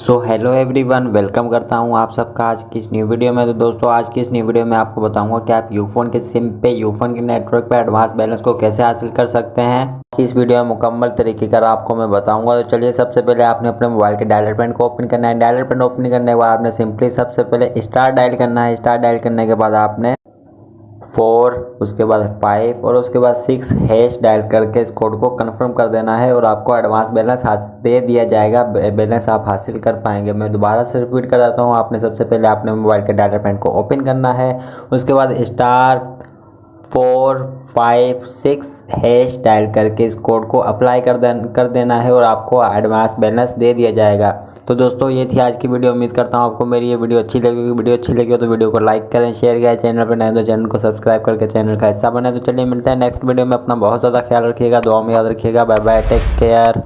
So hello everyone, welcome करता हूं आप सबका आज की इस न्यू वीडियो में। तो दोस्तों आज की इस न्यू वीडियो में आपको बताऊंगा कि आप यूफोन के सिम पे यूफोन के नेटवर्क पे एडवांस बैलेंस को कैसे हासिल कर सकते हैं। कि इस वीडियो में मुकम्मल तरीके का आपको मैं बताऊंगा। तो चलिए, सबसे पहले आपने अपने मोबाइल के डायलर पैड को ओपन करना है। डायलर पैड ओपन करने के बाद आपने सिंपली सबसे पहले स्टार डायल करना है। स्टार डायल करने के बाद आपने 4 उसके बाद 5 और उसके बाद 6 हैश डायल करके इस कोड को कंफर्म कर देना है और आपको एडवांस बैलेंस दे दिया जाएगा। बैलेंस आप हासिल कर पाएंगे। मैं दोबारा से रिपीट कर देता हूँ। आपने सबसे पहले अपने मोबाइल के डाटा पैड को ओपन करना है। उसके बाद स्टार 4 5 6 हैश डायल करके इस कोड को अप्लाई कर देना है और आपको एडवांस बैलेंस दे दिया जाएगा। तो दोस्तों ये थी आज की वीडियो। उम्मीद करता हूँ आपको मेरी ये वीडियो अच्छी लगेगी। वीडियो अच्छी लगी हो तो वीडियो को लाइक करें, शेयर करें। चैनल पर नए तो चैनल को सब्सक्राइब करके चैनल का हिस्सा बने। तो चलिए मिलते हैं नेक्स्ट वीडियो में। अपना बहुत ज़्यादा ख्याल रखिएगा, दुआ में याद रखिएगा। Bye bye, take care.